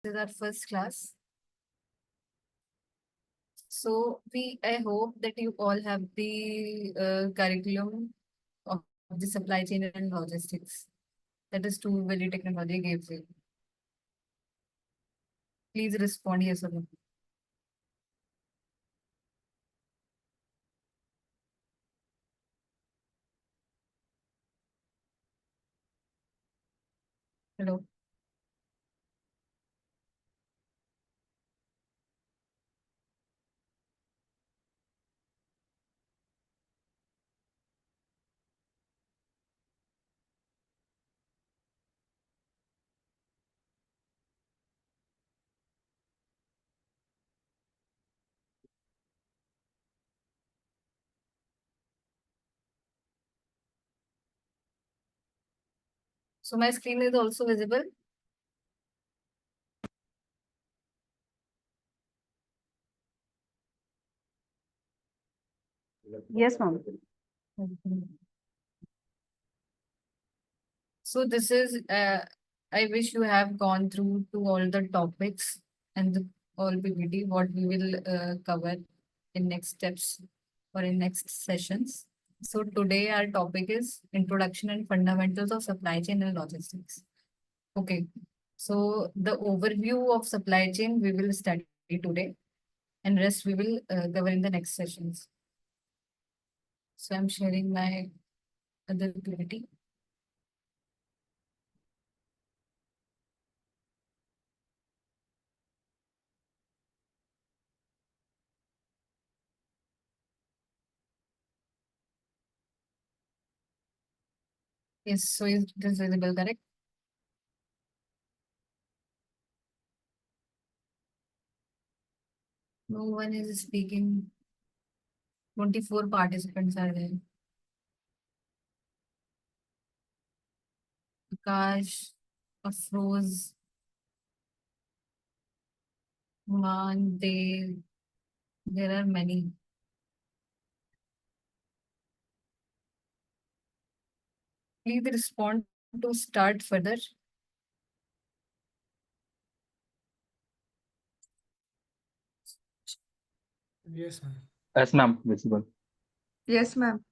This is our first class. So I hope that you all have the curriculum of the supply chain and logistics. That is two very technology gives you. Please respond yes or no. Hello. So my screen is also visible. Yes, ma'am. So this is I wish you have gone through to all the topics and all PPT what we will cover in next steps or in next sessions. So today our topic is introduction and fundamentals of supply chain and logistics. Okay. So the overview of supply chain we will study today and rest we will cover in the next sessions. So I'm sharing my other PPT. Yes, so is this visible, correct? No one is speaking. 24 participants are there. Akash, Afroz, Man, Dev. There are many. Please respond to start further. Yes, ma'am. Yes, ma'am. Visible. Yes, ma'am.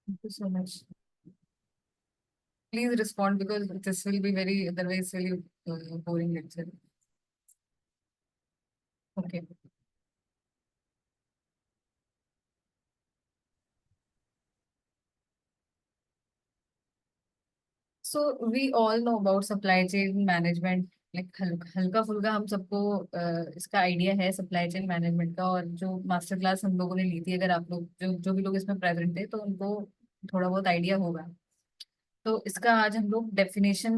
Thank you so much. Please respond because this will be very otherwise really boring lecture. Okay. So we all know about supply chain management. Like हल्का फुल्का हम सबको इसका idea है supply chain management का और जो master class हम लोगों ने ली थी अगर आप लोग जो भी लोग इसमें प्रेजेंट थे तो उनको थोड़ा बहुत आइडिया होगा तो इसका आज हम लोग डेफिनेशन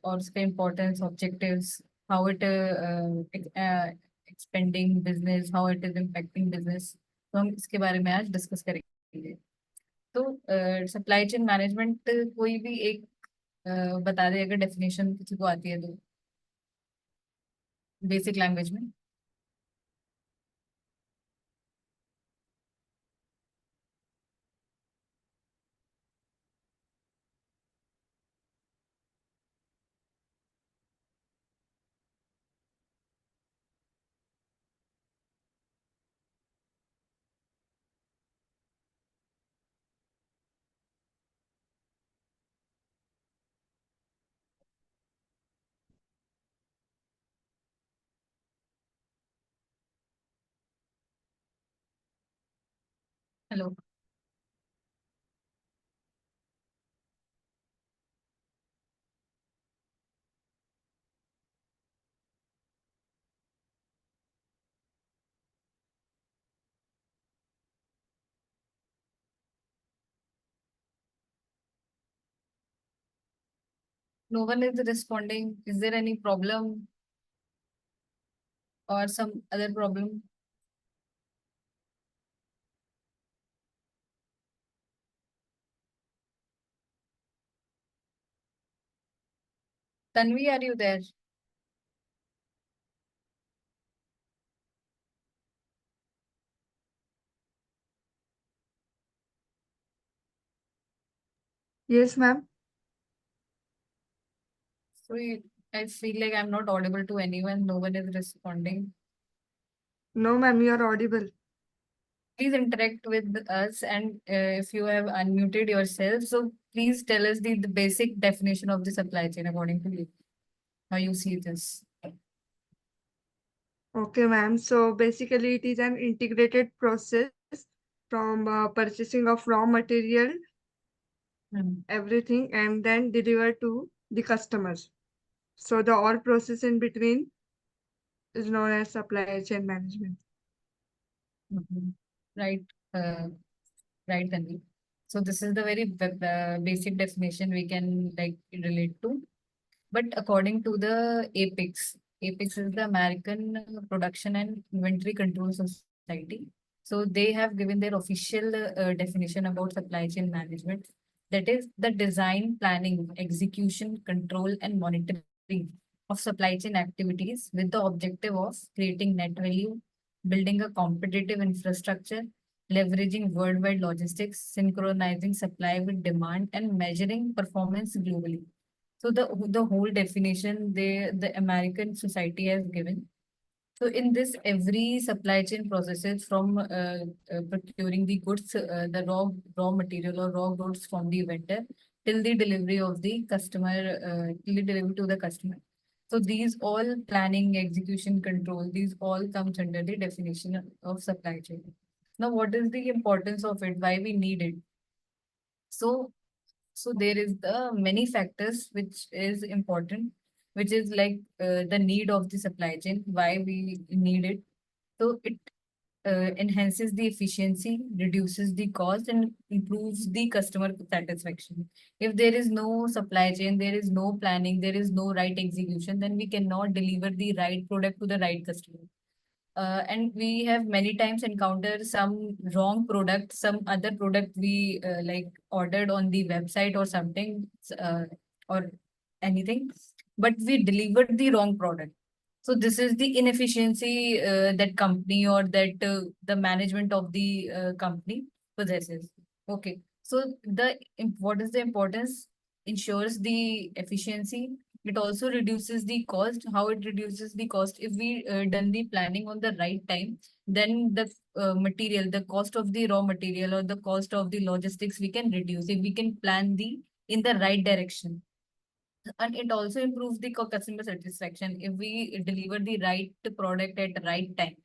और उसका importance objectives how it expanding business how it is impacting business तो हम इसके बारे में आज डिस्कस करेंगे तो सप्लाई चेन मैनेजमेंट कोई भी एक बता दे अगर डेफिनेशन किसी को आती है तो बेसिक लैंग्वेज में hello no one is responding is there any problem or some other problem Tanvi are you there Yes, ma'am. so I feel like I'm not audible to anyone. No one is responding. No, ma'am, you are audible. Please interact with us, and if you have unmuted yourself, so please tell us the basic definition of the supply chain according to you. How you see this? Okay, ma'am. So basically, it is an integrated process from purchasing of raw material, Hmm. everything, and then deliver to the customers. So the all process in between is known as supply chain management. Mhm. Right, uh, right, Tanvi. So this is the very basic definition we can like relate to. But according to the APEX, APEX is the American Production and Inventory Control Society. So they have given their official definition about supply chain management. That is the design, planning, execution, control, and monitoring of supply chain activities with the objective of creating net value, building a competitive infrastructure, leveraging worldwide logistics, synchronizing supply with demand, and measuring performance globally. So the whole definition the American society has given. So in this, every supply chain processes from procuring the goods, the raw material or raw goods from the vendor till the delivery of the customer, till the delivery to the customer. So these all planning, execution, control, these all comes under the definition of supply chain. Now, what is the importance of it? Why we need it? So so there is the many factors which is important, which is like the need of the supply chain, why we need it. So it enhances the efficiency, reduces the cost, and improves the customer satisfaction. If there is no supply chain, there is no planning, there is no right execution, then we cannot deliver the right product to the right customer. And we have many times encountered some wrong product, some other product we like ordered on the website or something, or anything, but we delivered the wrong product. So this is the inefficiency that company or that the management of the company possesses. Okay, so what is the importance? Ensures the efficiency. It also reduces the cost. How it reduces the cost? If we done the planning on the right time, then the material, the cost of the raw material or the cost of the logistics we can reduce if we can plan the in the right direction. And it also improves the customer satisfaction if we deliver the right product at right time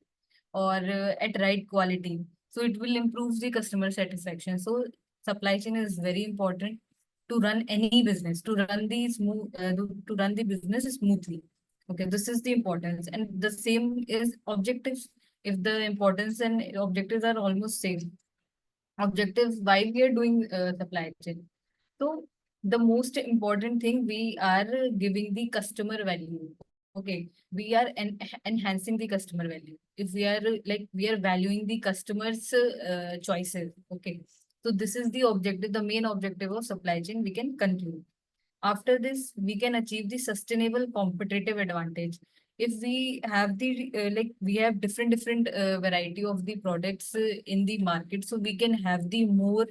or at right quality. So it will improve the customer satisfaction. So supply chain is very important to run any business, to run the to run the business smoothly. Okay, this is the importance, and the same is objectives. If the importance and objectives are almost same, objectives why we are doing supply chain. So the most important thing, we are giving the customer value. Okay, we are enhancing the customer value. If we are like we are valuing the customers' choices. Okay, so this is the objective, the main objective of supply chain. We can conclude. After this, we can achieve the sustainable competitive advantage. If we have the like we have different variety of the products in the market, so we can have the more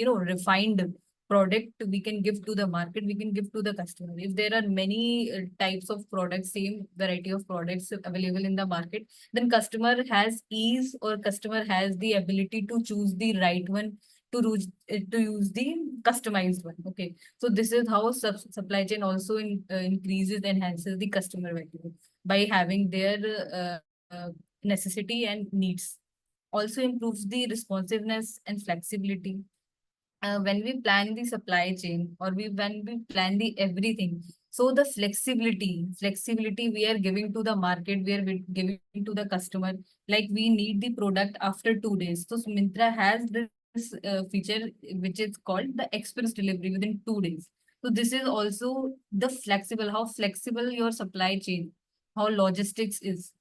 refined product we can give to the market, we can give to the customer. If there are many types of products, same variety of products available in the market, then customer has ease or customer has the ability to choose the right one, to use the customized one. Okay, so this is how supply chain also increases, enhances the customer value by having their necessity and needs. Also improves the responsiveness and flexibility. When we plan the supply chain or when we plan the everything, so the flexibility we are giving to the market, we are giving to the customer. Like we need the product after 2 days. So Mintra has this feature which is called the express delivery within 2 days. So this is also the flexible, how flexible your supply chain, how logistics is.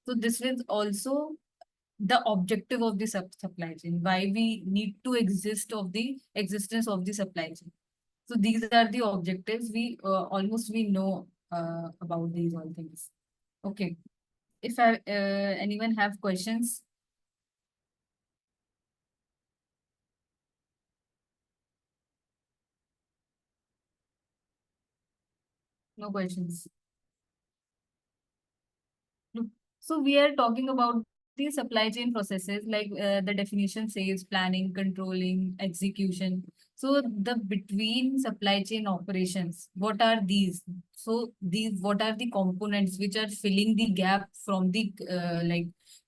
So this is also the objective of the supply chain, why we need to exist of the existence of the supply chain. So these are the objectives we almost we know about these all things. Okay, if anyone have questions? No questions. So we are talking about the supply chain processes, like the definition says planning, controlling, execution. So the between supply chain operations, what are these? So these, what are the components which are filling the gap from the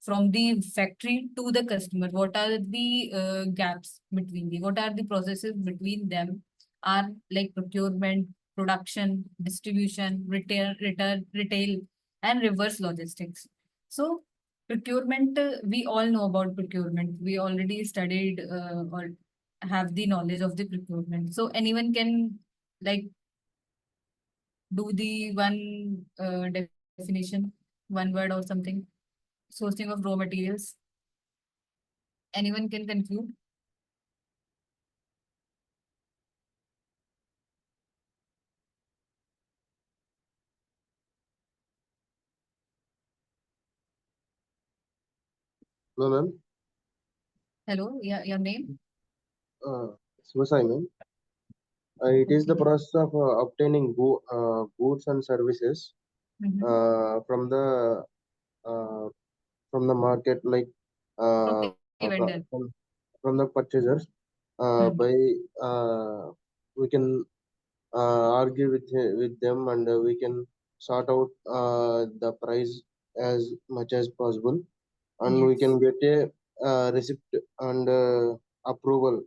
from the factory to the customer? What are the gaps between the, what are the processes between them? Are like procurement, production, distribution, retail, and reverse logistics. So procurement, we all know about procurement. We already studied or have the knowledge of the procurement. So anyone can like do the one definition, one word or something. Sourcing of raw materials. Anyone can conclude. No, ma'am. Hello, yeah, your name? Suicide, ma'am. It is the Okay. process of obtaining goods and services Mhm. uh, from the market, like uh, Okay, vendor. from the purchasers. Hmm. By we can argue with them, and we can sort out the price as much as possible, and we Yes. can get a receipt and approval,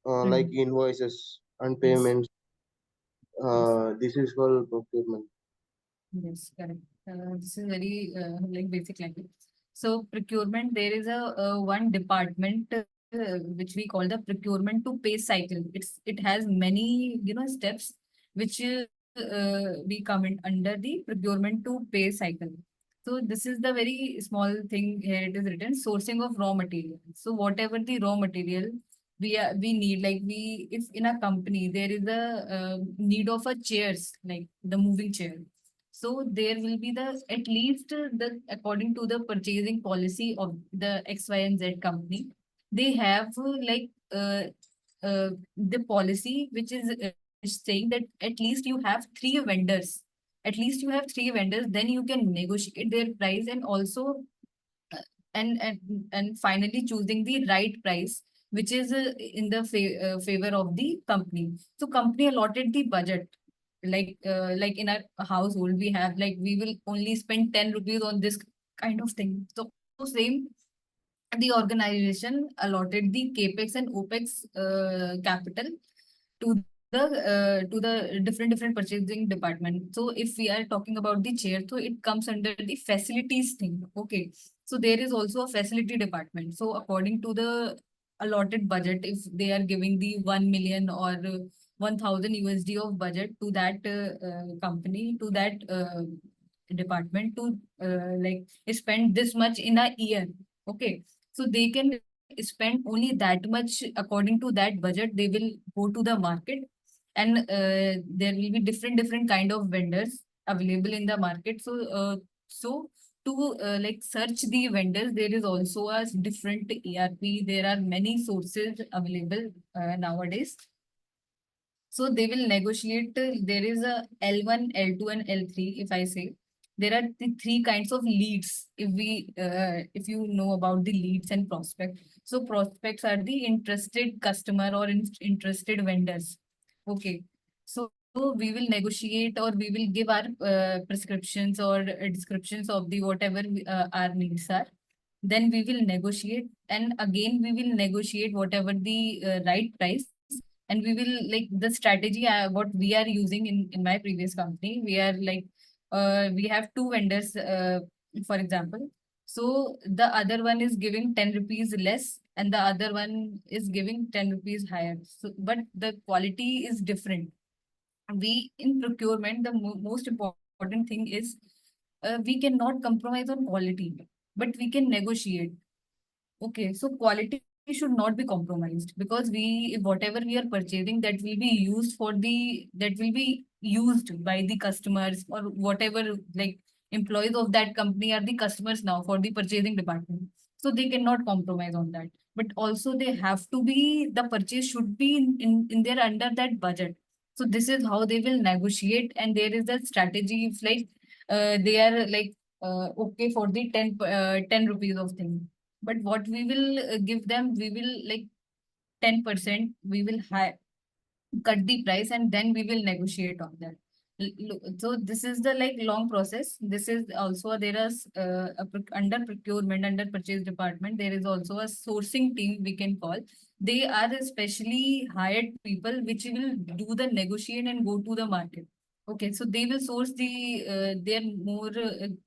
like Hmm. invoices and Yes. payments. Yes. This is called procurement. Yes, correct. This is very like basic language. So procurement, there is a one department which we call the procurement to pay cycle. It has many steps which we come in under the procurement to pay cycle. So this is the very small thing here. It is written sourcing of raw material. So whatever the raw material we need, like we, if in a company there is a need of a chairs, like the moving chair, so there will be the at least the according to the purchasing policy of the X, Y, and Z company, they have the policy which is saying that at least you have three vendors. At least you have three vendors, then you can negotiate their price, and also uh, and finally choosing the right price which is in the favor of the company. So company allotted the budget, like in our household we have, like we will only spend 10 rupees on this kind of thing. So same, the organization allotted the capex and opex capital to the different purchasing department. So if we are talking about the chair, so it comes under the facilities thing. Okay, so there is also a facility department. So according to the allotted budget, if they are giving the 1 million or 1000 USD of budget to that company, to that department to spend this much in a year. Okay, so they can spend only that much. According to that budget, they will go to the market, and there will be different kind of vendors available in the market. So to like search the vendors, there is also a different ERP. There are many sources available nowadays. So they will negotiate. There is a L1, L2, and L3. If I say, there are the three kinds of leads. If you know about the leads and prospect. So prospects are the interested customer or interested vendors. Okay. So we will negotiate, or we will give our prescriptions or descriptions of the whatever our needs are. Then we will negotiate, and again we will negotiate whatever the right price, and we will like the strategy what we are using in my previous company. We are like we have two vendors, for example. So the other one is giving 10 rupees less, and the other one is giving 10 rupees higher, so but the quality is different. We in procurement, the most important thing is we cannot compromise on quality, but we can negotiate. Okay, so quality should not be compromised, because we, whatever we are purchasing, that will be used for the, that will be used by the customers, or whatever, like employees of that company are the customers now for the purchasing department. So they cannot compromise on that. But also they have to be, the purchase should be in their under that budget. So this is how they will negotiate, and there is that strategy. If like they are like okay for the 10 rupees of thing. But what we will give them, we will like 10%, we will cut the price and then we will negotiate on that. So this is the like long process. This is also there is under procurement, under purchase department, there is also a sourcing team we can call. They are especially hired people which will do the negotiate and go to the market. Okay, so they will source they are more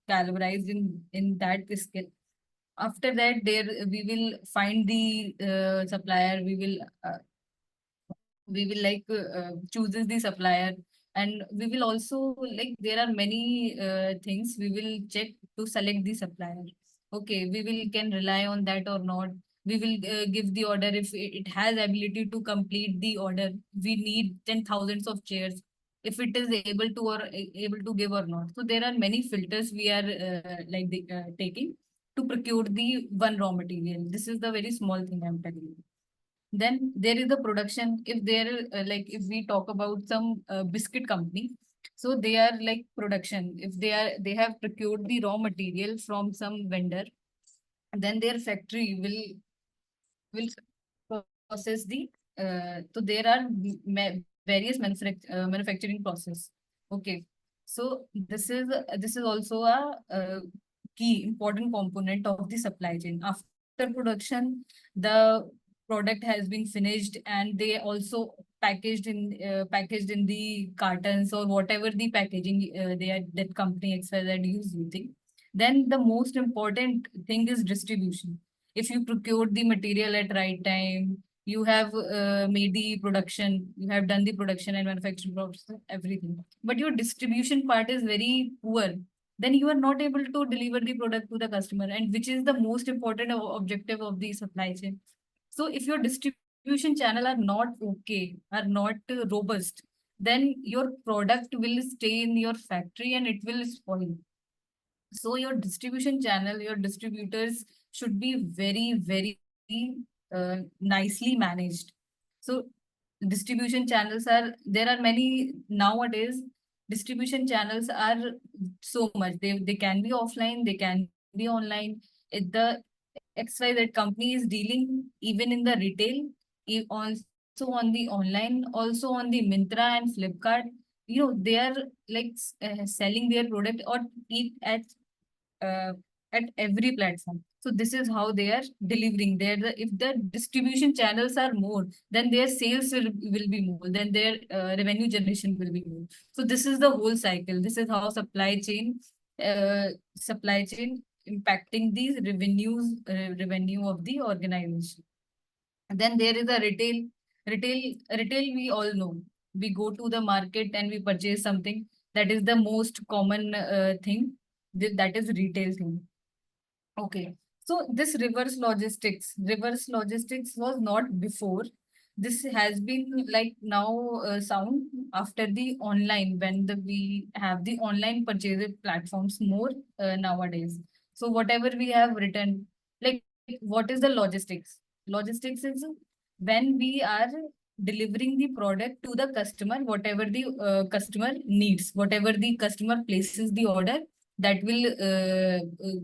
caliberized in that skill. After that, there we will find the supplier. We will like chooses the supplier, and we will also like there are many things we will check to select the supplier. Okay, we will can rely on that or not. We will give the order if it has ability to complete the order. We need 10,000s of chairs, if it is able to or able to give or not. So there are many filters we are taking to procure the one raw material. This is the very small thing I'm telling you. Then there is the production. If there like if we talk about some biscuit company, so they are like production. If they have procured the raw material from some vendor, then their factory will process so there are various manufacturing process. Okay, so this is also a key important component of the supply chain. After production, the product has been finished and they also packaged in the cartons or whatever the packaging that company XYZ is using. Then the most important thing is distribution. If you procured the material at right time, you have made the production, you have done the production and manufacturing process, everything, but your distribution part is very poor, then you are not able to deliver the product to the customer, and which is the most important objective of the supply chain. So if your distribution channel are not okay, are not robust, then your product will stay in your factory and it will spoil. So your distribution channel, your distributors should be very, very nicely managed. So distribution channels there are many nowadays. Distribution channels are so much. They can be offline, they can be online. The XYZ company is dealing even in the retail, also on the online, also on the Myntra and Flipkart. They are like selling their product or eat uh, at every platform. So this is how they are delivering. If the distribution channels are more, then their sales will be more, then their revenue generation will be more. So this is the whole cycle. This is how supply chain impacting these revenue of the organization. Then there is a retail we all know. We go to the market and we purchase something. That is the most common thing. That is retail thing. Okay. So this reverse logistics was not before. This has been like now sound after the online, when we have the online purchase platforms more nowadays. So whatever we have written, like what is the logistics? Logistics is when we are delivering the product to the customer, whatever the customer needs, whatever the customer places the order, that will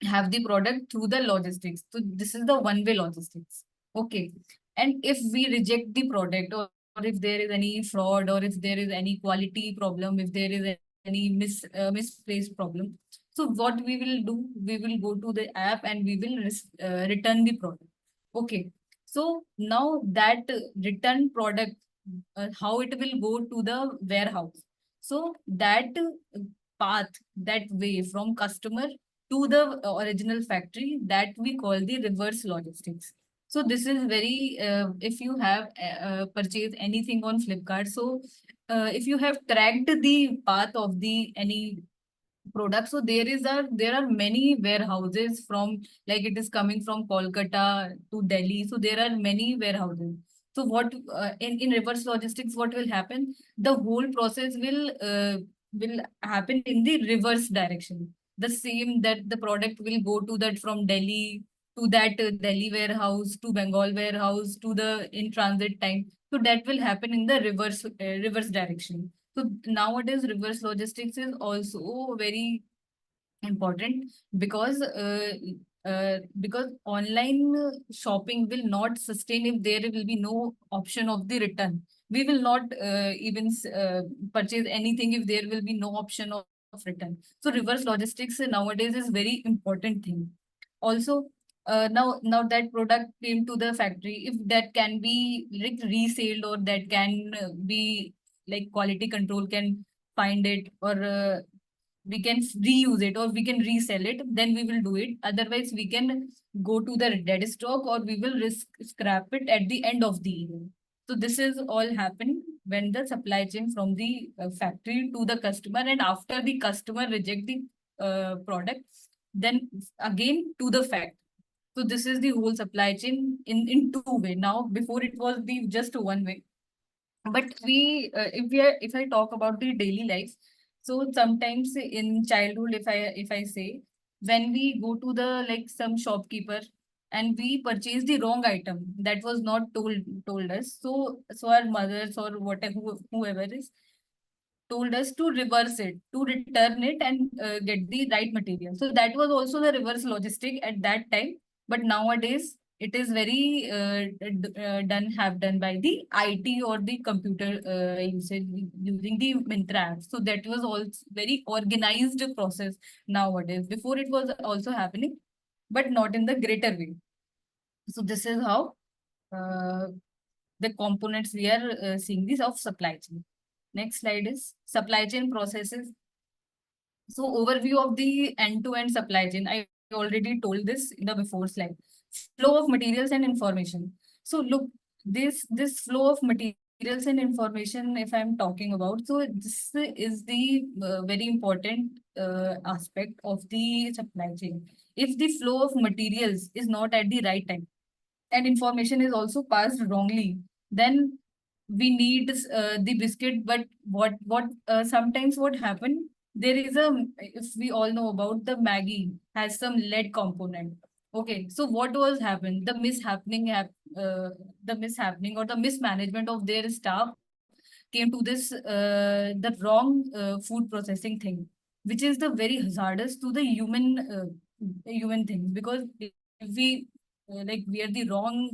have the product through the logistics. So this is the one-way logistics. Okay. And if we reject the product, or if there is any fraud, or if there is any quality problem, if there is any misplaced problem, so what we will do, we will go to the app and we will return the product. Okay. So now that return product, how it will go to the warehouse. So that path, that way from customer to the original factory, that we call the reverse logistics. So this is very, if you have purchased anything on Flipkart, so if you have tracked the path of the any product, so there are many warehouses from, like it is coming from Kolkata to Delhi, so there are many warehouses. So what in reverse logistics, what will happen? The whole process will happen in the reverse direction. The same, that the product will go to that from Delhi to that Delhi warehouse to Bengal warehouse to the in transit time. So that will happen in the reverse direction. So nowadays reverse logistics is also very important because online shopping will not sustain if there will be no option of the return. We will not purchase anything if there will be no option of return. So reverse logistics nowadays is very important thing. Also, now that product came to the factory, if that can be like resold, or that can be like quality control can find it, or we can reuse it, or we can resell it, then we will do it. Otherwise, we can go to the dead stock, or we will scrap it at the end of the year. So this is all happening when the supply chain from the factory to the customer, and after the customer reject the product, then again to the factory. So this is the whole supply chain in two way. Now, before it was the just one way. But if I talk about the daily life, so sometimes in childhood, if I say, when we go to the like some shopkeeper and we purchase the wrong item that was not told us, so our mothers or whatever, whoever is, told us to reverse it, to return it, and get the right material. So that was also the reverse logistic at that time. But nowadays, it is very done by the IT or the computer usage using the Myntra app. So that was also very organized process nowadays. Before it was also happening, but not in the greater way. So this is how uh, the components we are seeing this of supply chain. Next slide is supply chain processes. So overview of the end-to-end supply chain. I already told this in the before slide. Flow of materials and information. So look, this flow of materials and information, if I'm talking about, so this is the very important aspect of the supply chain. If the flow of materials is not at the right time, and information is also passed wrongly, then we need the biscuit. But what sometimes what happen, there is a, if we all know about the Maggie has some lead component. Okay, so what was happened, the mishappening or the mismanagement of their staff came to this the wrong food processing thing, which is the very hazardous to the human thing. Because if we like wear the wrong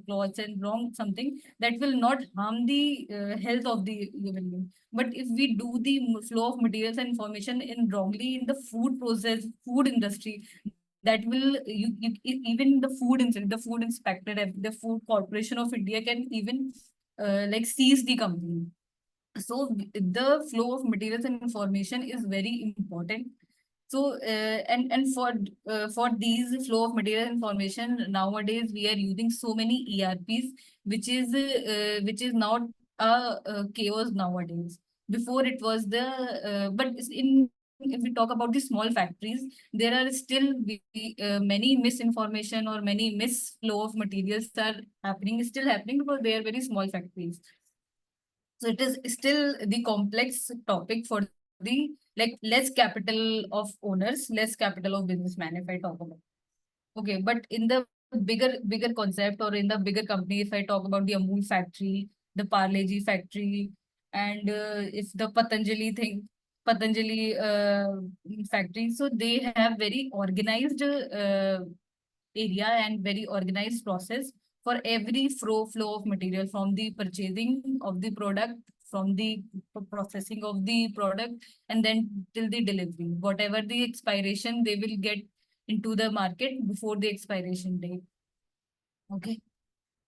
clothes and wrong something, that will not harm the health of the human being. But if we do the flow of materials and information in wrongly in the food industry, that will even the the food inspector, the food corporation of India can even like seize the company. So the flow of materials and information is very important. So and for these flow of material information, nowadays we are using so many ERPs, which is not a chaos nowadays. Before it was the but in if we talk about the small factories, there are still many misinformation or many misflow of materials are happening, still happening, because they are very small factories. So it is still the complex topic for the like less capital of owners, less capital of businessman, if I talk about. Okay, but in the bigger concept, or in the bigger company, if I talk about the Amul factory, the Parle-G factory, and if the Patanjali factory, so they have very organized area and very organized process for every flow of material, from the purchasing of the product, from the processing of the product, and then till the delivery. Whatever the expiration, they will get into the market before the expiration date. Okay.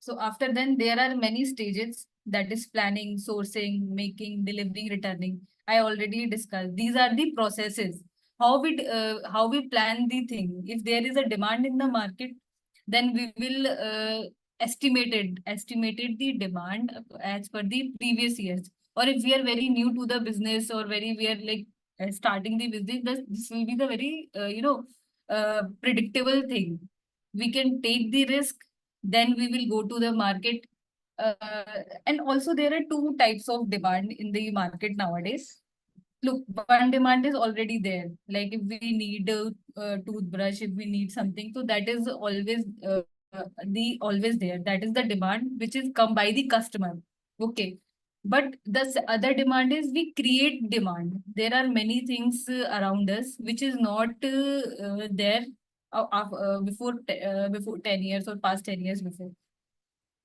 So after then, there are many stages, that is planning, sourcing, making, delivering, returning. I already discussed. These are the processes. How we plan the thing. If there is a demand in the market, then we will estimated the demand as per the previous years. Or if we are very new to the business, or very we are like starting the business, this will be the very predictable thing. We can take the risk, then we will go to the market. Uh, and also there are two types of demand in the market nowadays. Look, one demand is already there. Like if we need a toothbrush, if we need something, so that is always there. That is the demand which is come by the customer. Okay. But the other demand is we create demand. There are many things around us which is not there before 10 years or past 10 years before.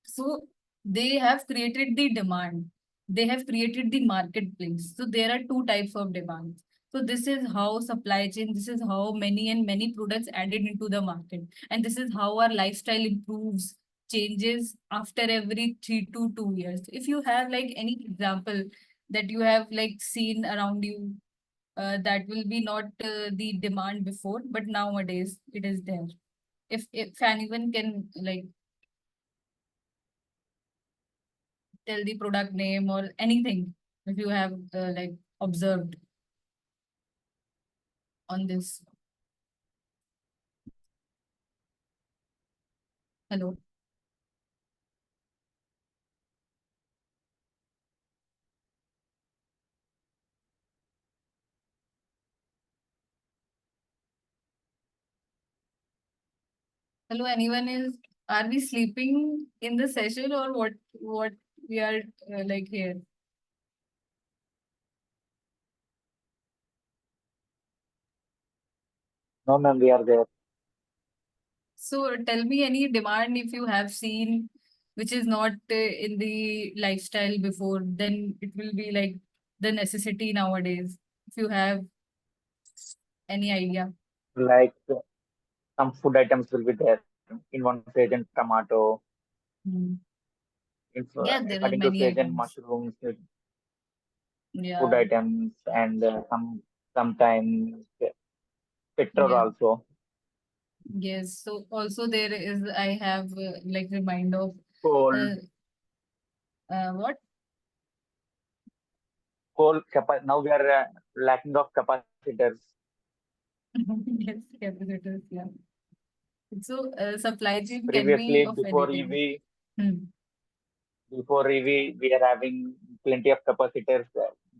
So they have created the demand. They have created the marketplace. So there are two types of demands. So this is how supply chain, this is how many and many products added into the market. And this is how our lifestyle improves, changes after every 3 to 2 years. If you have like any example that you have like seen around you, that will be not the demand before, but nowadays it is there. If anyone can like tell the product name or anything if you have like observed on this. Hello. Hello, anyone is, are we sleeping in the session or what we are like here? No, ma'am, we are there. So tell me any demand if you have seen which is not in the lifestyle before, then it will be like the necessity nowadays. If you have any idea. Like some food items will be there. In one season, tomato. Hmm. In, Yeah, there are according to many season, items. mushrooms, food Yeah. items, and sometimes petrol Yeah. also. Yes, so also there is, I have like remind of Coal, uh, what? Now we are lacking of capacitors. Yes, capacitors, yeah. So supply chain can be Previously, of anything. Hmm. before EV, we are having plenty of capacitors.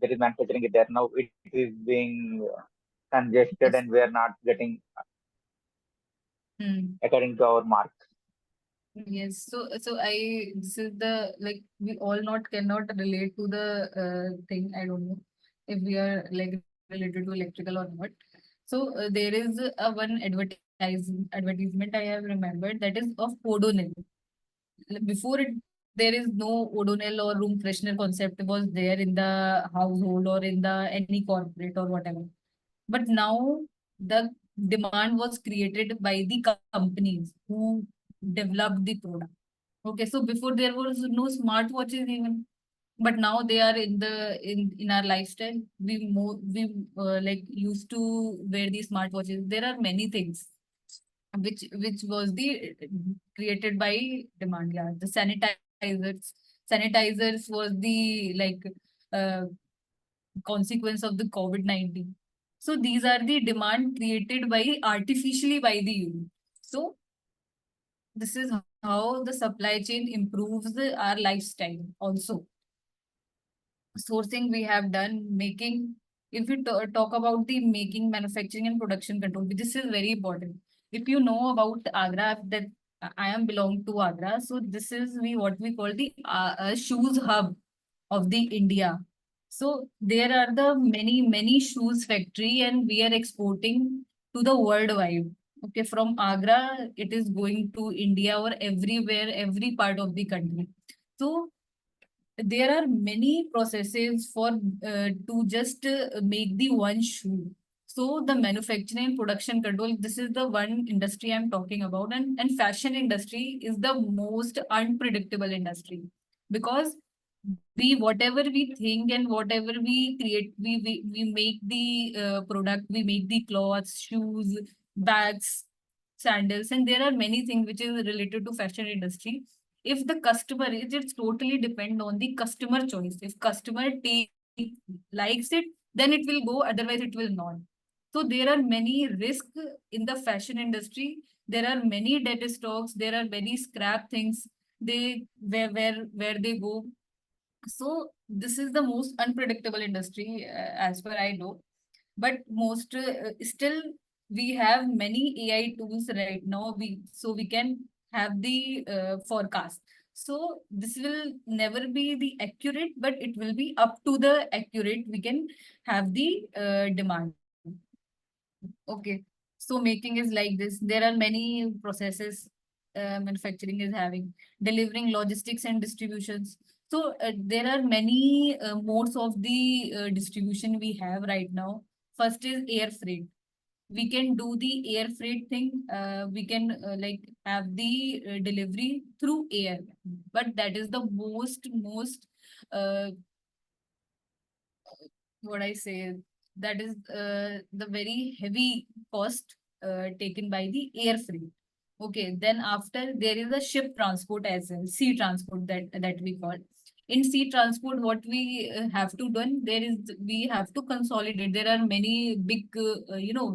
There is manufacturing it there. Now it is being congested, Yes. and we are not getting Hmm. according to our mark. Yes, so I, this is the like we all not cannot relate to the thing. I don't know if we are like related to electrical or not. So there is a one advertisement I have remembered, that is of Odonil. Before it, there is no Odonil or room freshener concept was there in the household or in the any corporate or whatever. But now the demand was created by the companies who developed the product. Okay, so before there was no smartwatches even, but now they are in the in our lifestyle. We like used to wear these smartwatches. There are many things which was the created by demand. Yeah, the sanitizers was the like uh, consequence of the COVID-19. So these are the demand created by artificially by the human. So this is how the supply chain improves our lifestyle also. Sourcing we have done, making, if we talk about the making, manufacturing and production control, this is very important. If you know about Agra, that I am belong to Agra, so this is we what we call the shoes hub of the India. So there are the many shoes factory and we are exporting to the worldwide. Okay, from Agra, it is going to India or everywhere, every part of the country. So there are many processes for to just make the one shoe. So the manufacturing and production control, this is the one industry I'm talking about, and fashion industry is the most unpredictable industry because we whatever we think and whatever we create, we make the product, we make the clothes, shoes, bags, sandals, and there are many things which is related to fashion industry. If the customer, it's totally depend on the customer choice. If customer take likes it, then it will go, otherwise it will not. So there are many risks in the fashion industry. There are many dead stocks, there are many scrap things, they where they go. So this is the most unpredictable industry as per I know. But most still we have many AI tools right now. We so we can have the forecast. So this will never be the accurate, but it will be up to the accurate. We can have the demand. Okay. So making is like this. There are many processes manufacturing is having, delivering logistics and distributions. So there are many modes of the distribution we have right now. First is air freight. We can do the air freight thing. We can like have the delivery through air, but that is the most uh, what I say, that is the very heavy cost taken by the air freight. Okay, then after there is a ship transport as well, sea transport that we call. In sea transport, what we have to done there is we have to consolidate. There are many big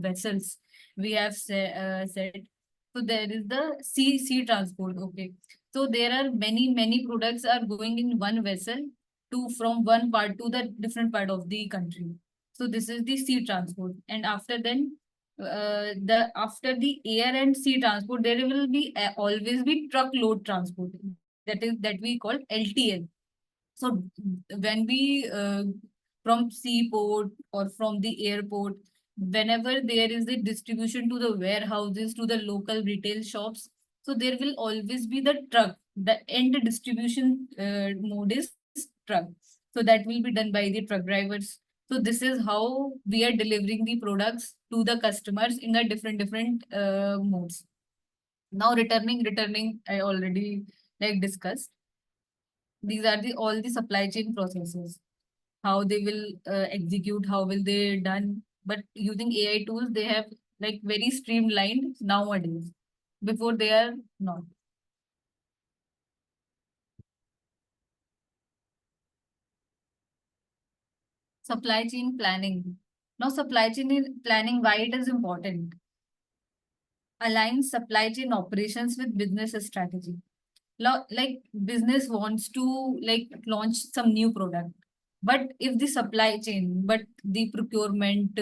vessels we have said. So there is the sea transport. Okay, so there are many products are going in one vessel to from one part to the different part of the country. So this is the sea transport. And after then, after the air and sea transport, there will be always be truckload transport. That we call LTL. So when we from seaport or from the airport, whenever there is a distribution to the warehouses, to the local retail shops, so there will always be the truck. The end distribution mode is truck. So that will be done by the truck drivers. So this is how we are delivering the products to the customers in the different modes. Now returning, I already like discussed. These are the all the supply chain processes, how they will execute, how will they done. But using AI tools, they have like very streamlined nowadays. Before they are not. Supply chain planning. Now supply chain planning, why it is important? Align supply chain operations with business strategy. Like business wants to like launch some new product, but if the supply chain, but the procurement,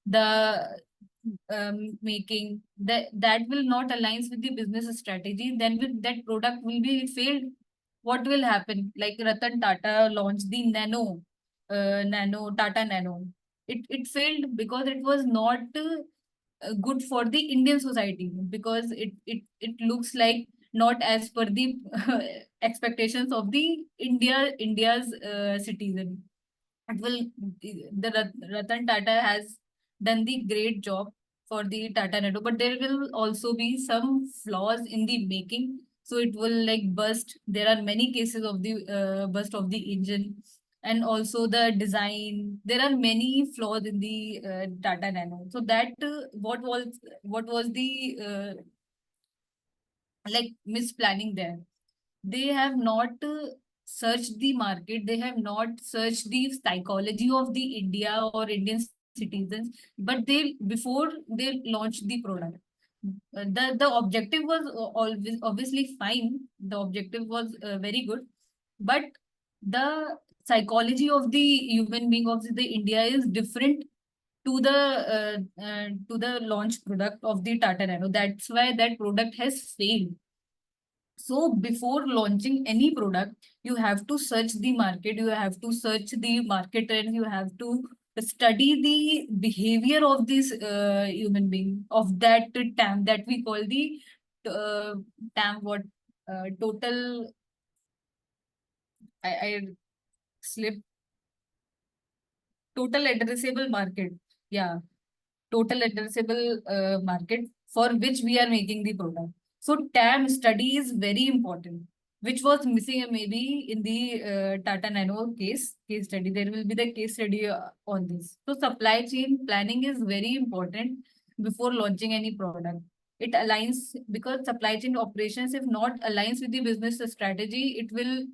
the making that will not aligns with the business strategy, then with that product will be failed. What will happen? Like Ratan Tata launched the nano Tata Nano. It failed because it was not good for the Indian society, because it looks like not as per the expectations of the India's citizen. It will the Ratan Tata has done the great job for the Tata Nano, but there will also be some flaws in the making. So it will like burst. There are many cases of the burst of the engine, and also the design. There are many flaws in the Tata Nano. So that what was the like misplanning there? They have not searched the market, they have not searched the psychology of the India or Indian citizens, but they before they launched the product. The objective was always obviously fine. The objective was very good, but the psychology of the human being of the India is different to the launch product of the Tata Nano. That's why that product has failed. So before launching any product, you have to search the market, you have to search the market trends, you have to study the behavior of this human being, of that TAM that we call the uh, TAM, what total, I slipped, total addressable market. Yeah, total addressable market for which we are making the product. So TAM study is very important, which was missing maybe in the Tata Nano case study. There will be the case study on this. So supply chain planning is very important before launching any product. It aligns, because supply chain operations, if not aligns with the business strategy, it will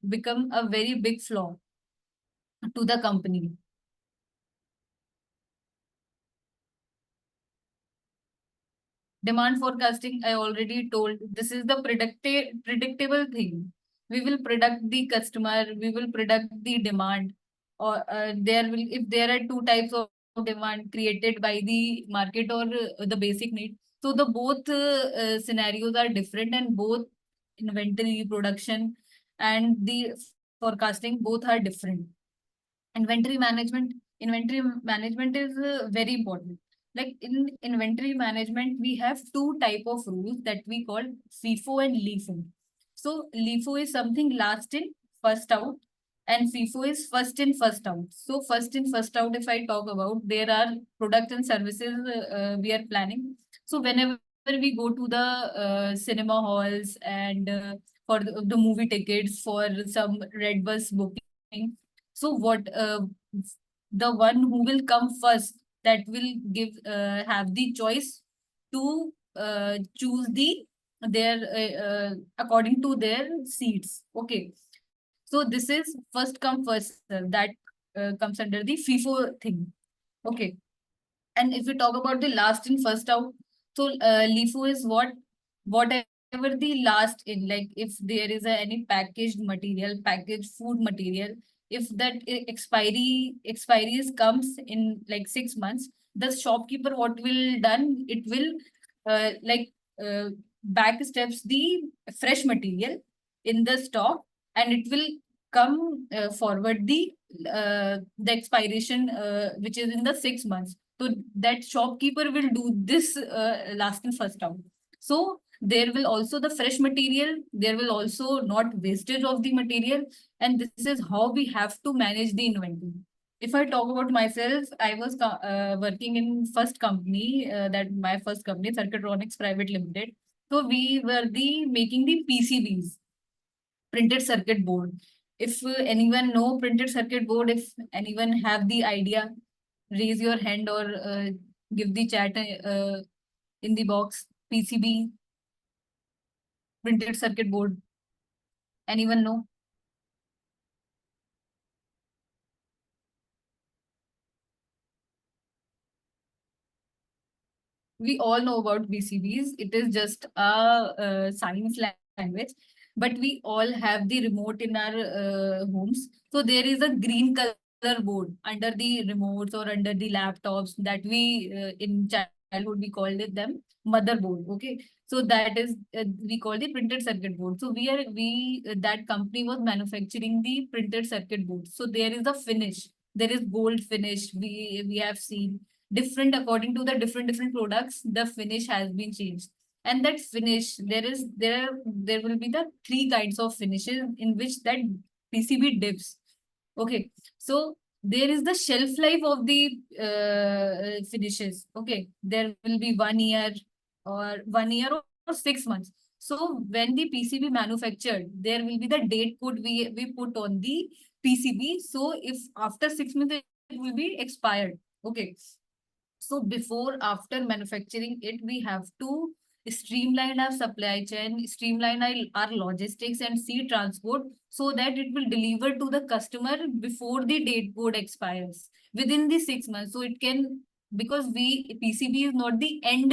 become a very big flaw to the company. Demand forecasting, I already told, this is the predictable thing. We will predict the customer, we will predict the demand, or there will, if there are two types of demand created by the market or the basic need. So the both scenarios are different, and both inventory, production, and the forecasting both are different. Inventory management is very important. Like in inventory management, we have two type of rules that we call FIFO and LIFO. So LIFO is something last in, first out, and FIFO is first in, first out. So first in, first out, if I talk about, there are products and services we are planning. So whenever we go to the cinema halls and for the movie tickets, for some red bus booking, so what the one who will come first, that will give have the choice to choose their according to their seats. Okay, so this is first come first serve, that comes under the FIFO thing. Okay, and if we talk about the last in first out, so LIFO is whatever the last in, like if there is any packaged material, packaged food material, if that expiries comes in like 6 months, the shopkeeper what will done, it will like back steps the fresh material in the stock, and it will come forward the expiration which is in the 6 months. So that shopkeeper will do this last in first out. So there will also the fresh material, there will also not wastage of the material, and this is how we have to manage the inventory. If I talk about myself, I was working in first company, that my first company, Circuitronics Private Limited. So we were making the PCBs, printed circuit board. If anyone know printed circuit board, if anyone have the idea, raise your hand or give the chat in the box. PCB, printed circuit board. Anyone know? We all know about PCBs. It is just a science language, but we all have the remote in our homes. So there is a green color board under the remotes or under the laptops that we in childhood we called it them motherboard. Okay, so that is we call the printed circuit board. So that company was manufacturing the printed circuit board. So there is a finish. There is gold finish. We have seen different according to the different products, the finish has been changed. And that finish, there will be the three kinds of finishes in which that PCB dips. Okay, so there is the shelf life of the finishes. Okay, there will be 1 year or 6 months. So when the PCB manufactured, there will be the date code we put on the PCB. So if after 6 months it will be expired. Okay, so before, after manufacturing it, we have to streamline our supply chain, streamline our logistics and sea transport so that it will deliver to the customer before the date code expires within the 6 months. So it can, because PCB is not the end,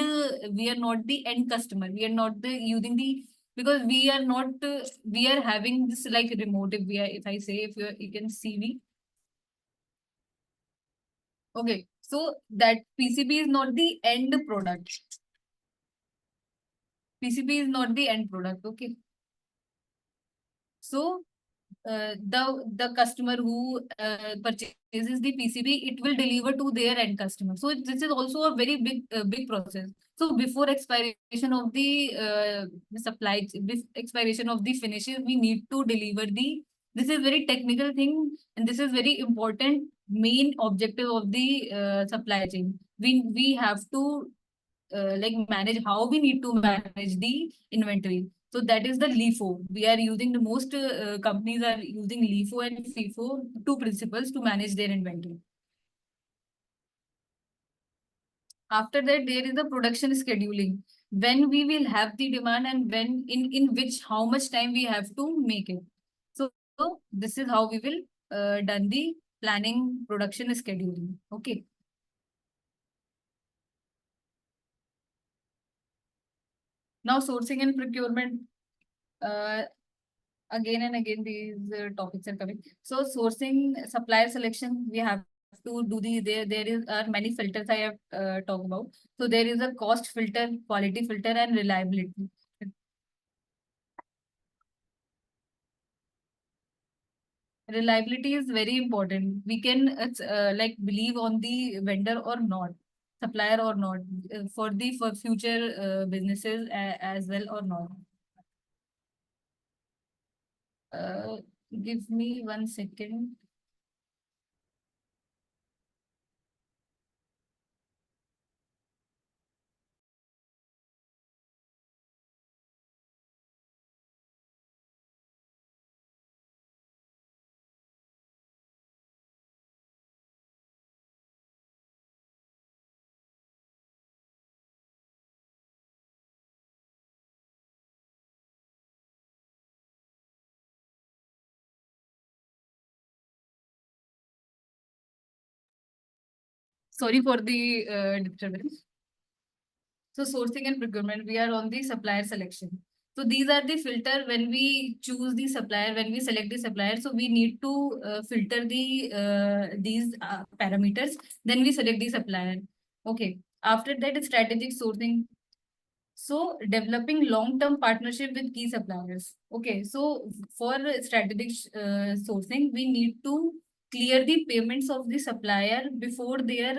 we are not the end customer. We are not the using the, because we are not, we are having this like remote. If I say, if you can see me. Okay, so that PCB is not the end product. PCB is not the end product. Okay. So the customer who purchases the PCB, it will deliver to their end customer. So this is also a very big process. So before expiration of the expiration of the finishes, we need to deliver the. This is very technical thing, and this is very important main objective of the supply chain. We have to like manage how we need to manage the inventory. So that is the LIFO. We are using the most companies are using LIFO and FIFO, two principles to manage their inventory. After that, there is the production scheduling. When we will have the demand and when in which how much time we have to make it. So this is how we will done the planning production scheduling. Okay. Now sourcing and procurement. Again and again these topics are coming. So sourcing, supplier selection, we have to do there is many filters I have talked about. So there is a cost filter, quality filter, and reliability. Reliability is very important. We can like believe on the vendor or not, supplier or not, for future businesses as well or not. Uh, Give me 1 second. Sorry for the disturbance. So sourcing and procurement, we are on the supplier selection. So these are the filter when we choose the supplier, when we select the supplier. So we need to filter these parameters. Then we select the supplier. Okay. After that, is strategic sourcing. So developing long-term partnership with key suppliers. Okay, so for strategic sourcing, we need to clear the payments of the supplier before their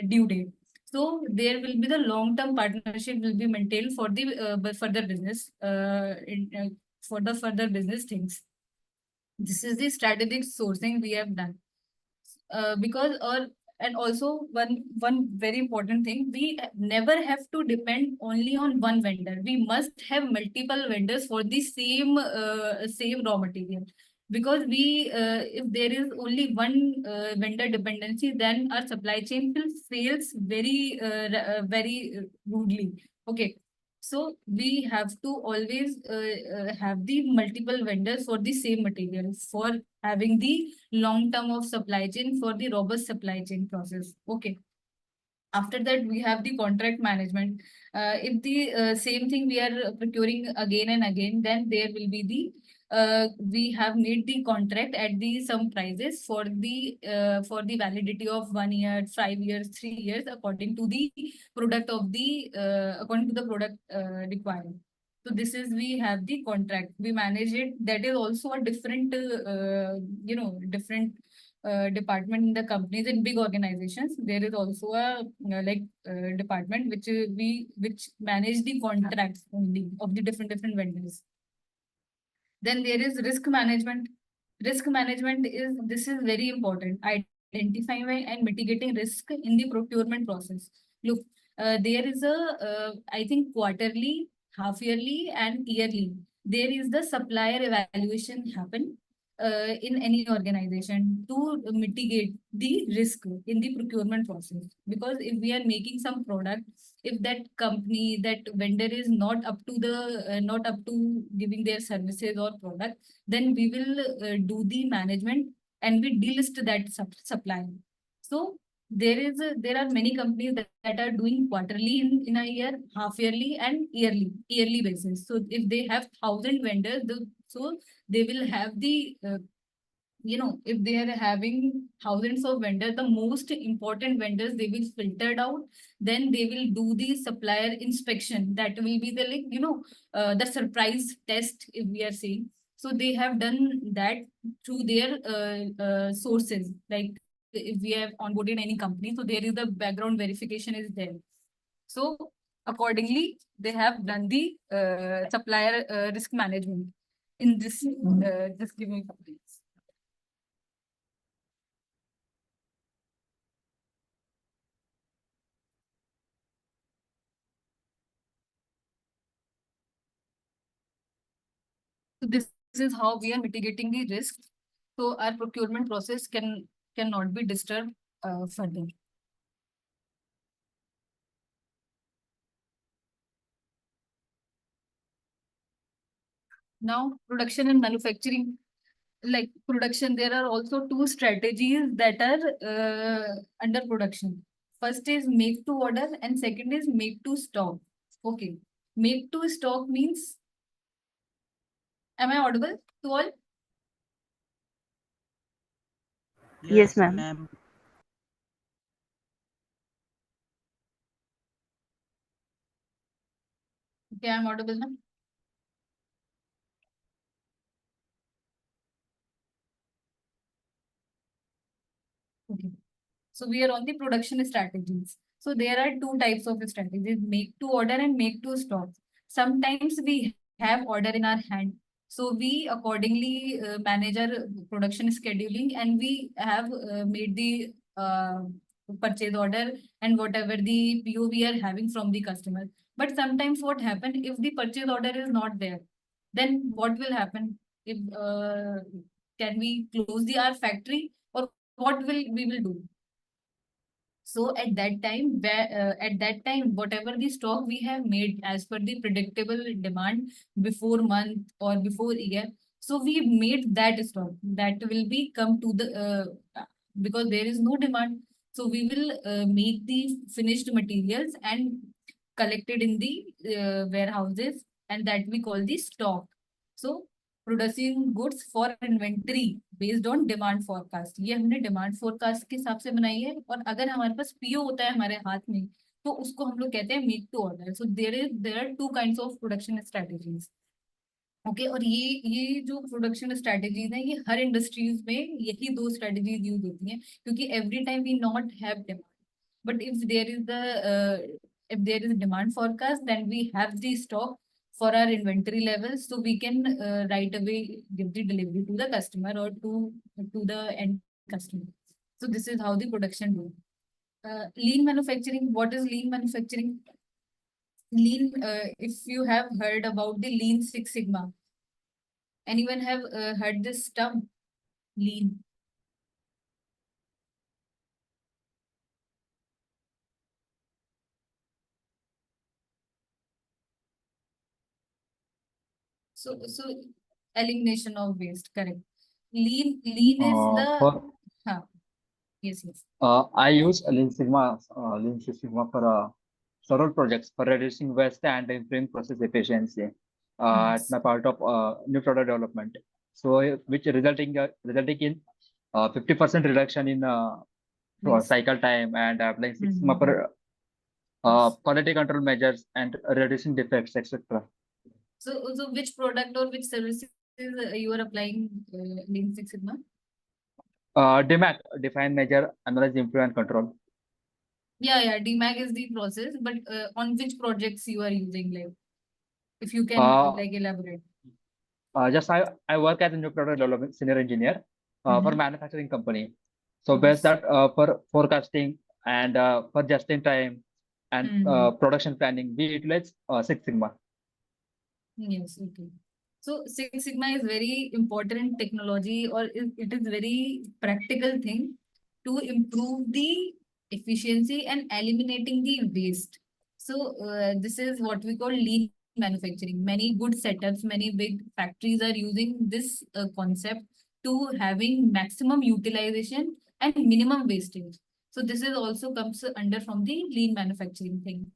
due date. So there will be the long-term partnership will be maintained for the further business for the further business things. This is the strategic sourcing we have done. Because or and also one very important thing, we never have to depend only on one vendor. We must have multiple vendors for the same raw material, because we if there is only one vendor dependency, then our supply chain will fails very rudely. Okay, so we have to always have the multiple vendors for the same material, for having the long term of supply chain, for the robust supply chain process. Okay. After that, we have the contract management. If the same thing we are procuring again and again, then there will be the we have made the contract at the some prices for the validity of 1 year, 5 years, 3 years, according to the product requirement. So this is, we have the contract, we manage it. That is also a different different department in the companies. In big organizations, there is also a department which manage the contracts only of the different vendors. Then there is risk management. Risk management is, this is very important. Identifying and mitigating risk in the procurement process. Look, there is I think quarterly, half yearly, and yearly, there is the supplier evaluation happen in any organization to mitigate the risk in the procurement process. Because if we are making some product, if that company, that vendor is not up to not up to giving their services or product, then we will do the management and we delist that supplier. So there are many companies that are doing quarterly in a year, half yearly, and yearly basis. So if they have 1,000 vendors, so they will have the if they are having thousands of vendors, the most important vendors they will filtered out. Then they will do the supplier inspection. That will be the the surprise test, if we are saying. So they have done that through their sources. Like if we have onboarded any company, so there is the background verification is there. So accordingly, they have done the supplier risk management. In this, just give me a couple minutes. So this is how we are mitigating the risk. So our procurement process cannot be disturbed further. Now, production and manufacturing. Like production, there are also two strategies that are under production. First is make to order and second is make to stock. Okay. Make to stock means, am I audible to all? Yes, ma'am. Okay, I'm audible now. So we are on the production strategies. So there are two types of strategies, make to order and make to stock. Sometimes we have order in our hand. So we accordingly manage our production scheduling, and we have made the purchase order and whatever the PO we are having from the customer. But sometimes what happen if the purchase order is not there, then what will happen? If can we close the our factory, or what will we will do? So at that time, whatever the stock we have made as per the predictable demand before month or before year, so we made that stock that will be come to the because there is no demand. So we will make the finished materials and collected in the warehouses, and that we call the stock. So producing goods for inventory based on demand forecast, ये हमने demand forecast के हिसाब से बनाई है। और अगर हमारे पास पीओ होता है हमारे हाथ में, तो उसको हम लोग कहते हैं make to order. So there are two kinds of production strategies. Okay, और ये जो प्रोडक्शन स्ट्रेटेजीज हैं, ये हर इंडस्ट्रीज में यही दो स्ट्रेटेजीज यूज होती हैं, क्योंकि every time we not have demand, but if there is demand forecast, then we have the stock for our inventory levels, so we can right away give the delivery to the customer or to the end customer. So this is how the production do. Lean manufacturing. What is lean manufacturing? Lean, if you have heard about the Lean Six Sigma, anyone have heard this term, lean? So elimination of waste, correct. Lean is the yes. I use Lean Six Sigma for several projects for reducing waste and improving process efficiency at Yes. my part of new product development. So which resulting in 50% reduction in Yes. cycle time, and applying Six Sigma Mhm. for Yes. quality control measures and reducing defects, etc. So which product or which services you are applying Lean Six Sigma? DMAC, define, measure, analyze, improve, and control. Yeah, DMAG is the process, but on which projects you are using, like, if you can like elaborate. Just I work as a new product development senior engineer for Mhm. manufacturing company. So based that for forecasting and for just in time and Mhm. production planning, we utilize Six Sigma. Yes, okay. So Six Sigma is very important technology, or it is very practical thing to improve the efficiency and eliminating the waste. So this is what we call lean manufacturing. Many good setups, many big factories are using this concept to having maximum utilization and minimum wastage. So this is also comes under from the lean manufacturing thing.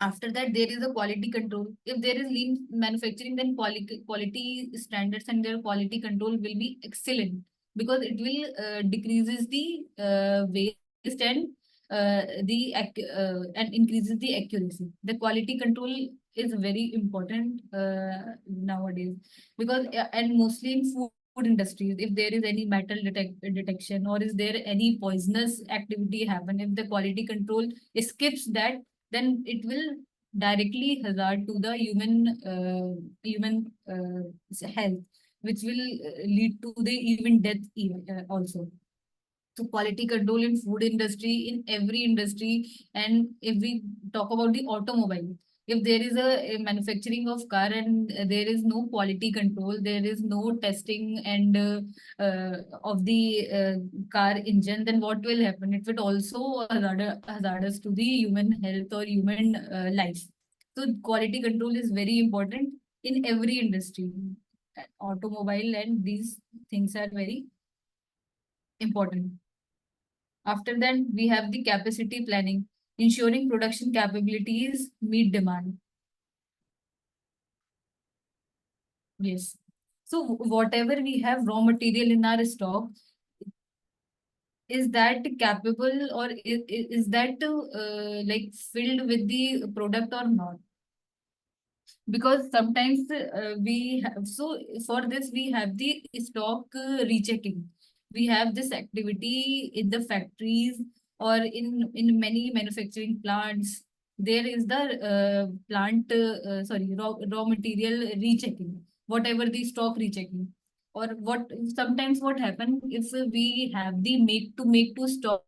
After that, there is a quality control. If there is lean manufacturing, then quality standards and their quality control will be excellent, because it will decreases the waste and and increases the accuracy. The quality control is very important nowadays, because and mostly in food industries, if there is any metal detection, or is there any poisonous activity happen, if the quality control skips that, then it will directly hazard to the human health, which will lead to the even death also. So quality control in food industry, in every industry. And if we talk about the automobile, if there is a manufacturing of car and there is no quality control, there is no testing and of the car engine, then what will happen? It will also hazardous to the human health or human life. So quality control is very important in every industry. Automobile and these things are very important. After that, we have the capacity planning, ensuring production capabilities meet demand. Yes. So whatever we have raw material in our stock, is that capable, or is that like filled with the product or not? Because sometimes we have, so for this we have the stock rechecking. we have this activity in the factories or in many manufacturing plants. There is the raw material rechecking, whatever the stock rechecking. Or what sometimes what happen if we have the make to stock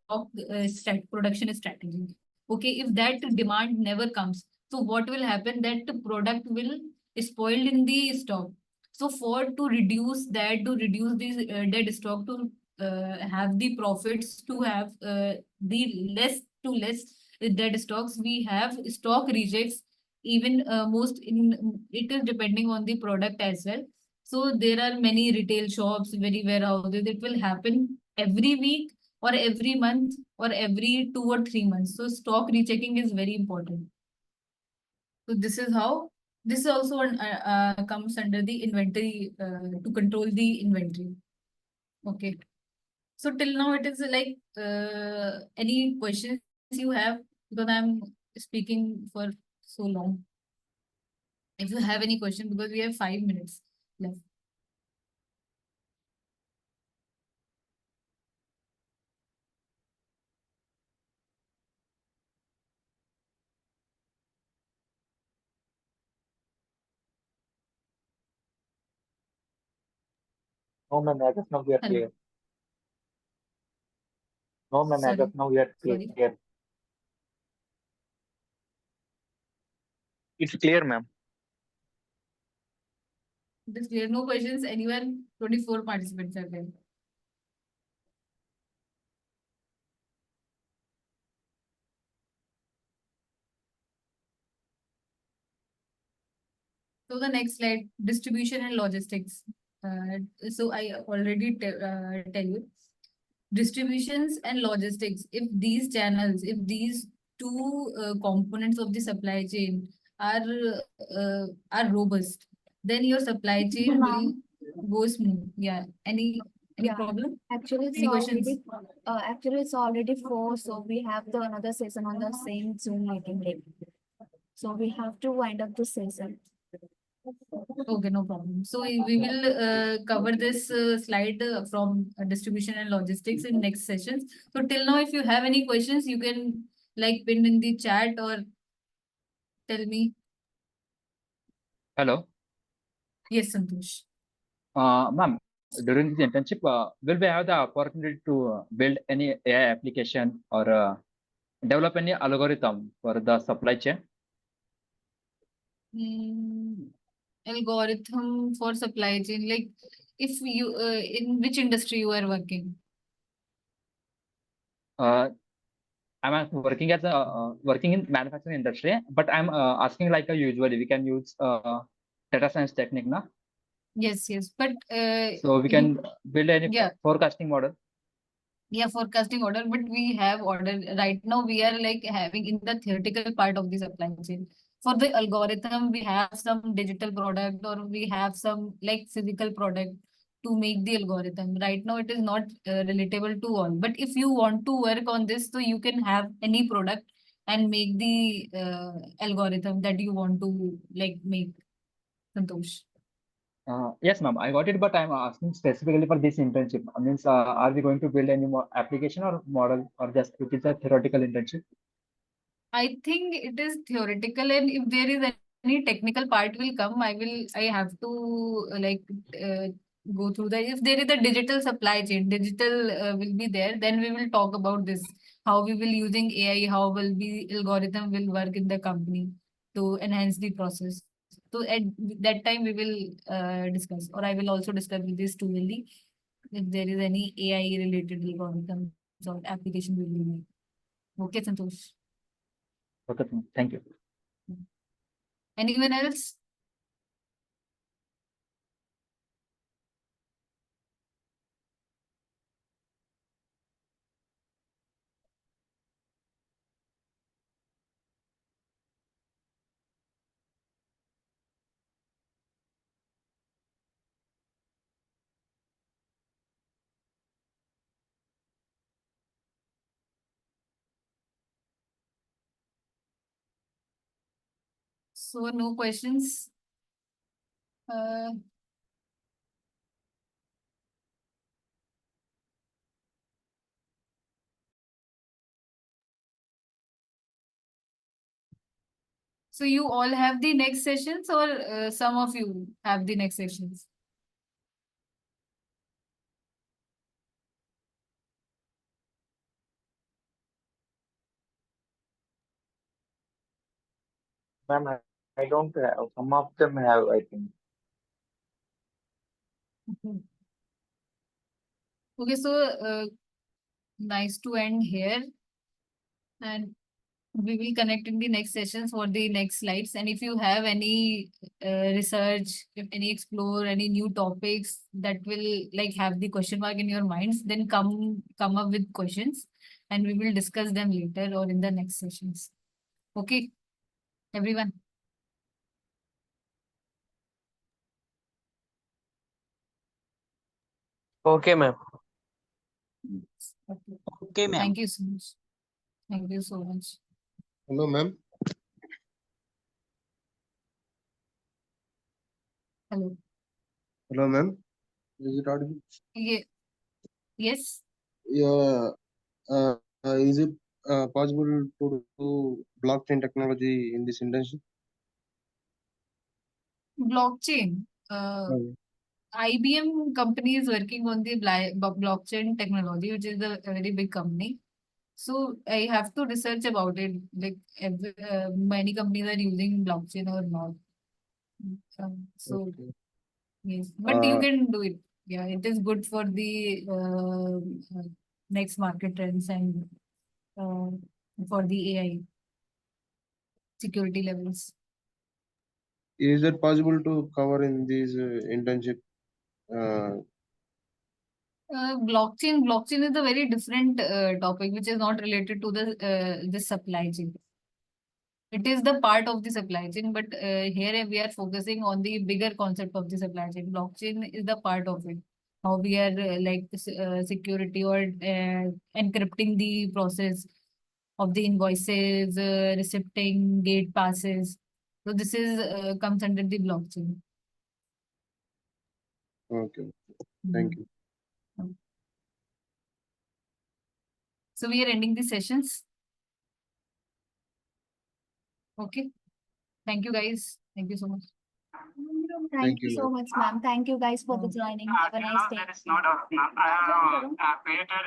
production strategy. Okay, if that demand never comes, so what will happen, that the product will spoiled in the stock. So for to reduce that, to reduce this dead stock, to have the profits, to have the less to less dead stocks, we have stock rejects. Even most in it is depending on the product as well. So there are many retail shops, very warehouses. It will happen every week or every month or every 2 or 3 months. So stock rechecking is very important. So this is how this is also comes under the inventory to control the inventory. Okay. So till now it is like any questions you have, because I'm speaking for so long. If you have any question, because we have 5 minutes left. No, ma'am, as of now we are Hello. clear. No, ma'am, as Sorry. of now we are Sorry. clear. It's clear, ma'am. It is clear. No questions. Anyone? 24 participants are there. So the next slide, distribution and logistics. So I already tell you, distributions and logistics. If these channels, if these two components of the supply chain are robust, then your supply chain will go smooth. Yeah. Any Yeah. problem? Actually, Any questions? it's already 4, so we have the another session on the same Zoom meeting day. So we have to wind up the session. Okay, no problem. So we will cover this slide from distribution and logistics in next sessions. So till now, if you have any questions, you can like pin in the chat or tell me. Hello. Yes, Santosh. Ma'am, during this internship, will we have the opportunity to build any AI application or develop any algorithm for the supply chain? Algorithm for supply chain, like if you in which industry you are working? I'm working as a working in manufacturing industry, but I'm asking like usually we can use data science technique, na? Yes, yes, but So we can build any yeah. forecasting model. Yeah, forecasting order, but we have order right now. We are like having in the theoretical part of the supply chain. For the algorithm, we have some digital product or we have some like physical product to make the algorithm. Right now, it is not relatable to all. But if you want to work on this, so you can have any product and make the algorithm that you want to like make. Santosh. Yes, ma'am, I got it, but I'm asking specifically for this internship. I means, are we going to build any more application or model, or just it is a theoretical internship? I think it is theoretical, and if there is any technical part will come, I have to go through that. If there is a digital supply chain, digital will be there, then we will talk about this, how we will using AI, how will be algorithm will work in the company to enhance the process. So at that time we will discuss, or I will also discuss with this too, Willy, if there is any AI related algorithm or application we will make. Okay, Santosh. Okay, thank you. Anyone else? So no questions. Uh, So you all have the next sessions, or some of you have the next sessions? Ma'am, I don't have. Some of them have, I think. Okay, so nice to end here. And we will connect in the next sessions for the next slides. And if you have any research, if any explore any new topics that will like have the question mark in your minds, then come up with questions, and we will discuss them later or in the next sessions. Okay, everyone. Okay, ma'am. Okay. Okay, ma'am. Thank you so much. Thank you so much. Hello, ma'am. Hello. Hello, ma'am. Is it audible? Yeah. Yes. Yeah. Is it possible to do blockchain technology in this industry? Blockchain. IBM company is working on the blockchain technology, which is a very big company. So I have to research about it. Like many companies are using blockchain or not. So Okay. yes, but you Uh, can do it. Yeah, it is good for the next market trends and uh, for the AI security levels. Is it possible to cover in this internship? Blockchain is a very different topic, which is not related to the supply chain. It is the part of the supply chain, but here we are focusing on the bigger concept of the supply chain. Blockchain is the part of it. How we are security or encrypting the process of the invoices, receipting, gate passes. So this is comes under the blockchain. Okay. Thank you. So we are ending the sessions. Okay. Thank you guys. Thank you so much. Thank you you, so much, ma'am. Thank you guys for the joining. Have a nice day. There is no doubt, ma'am. I have created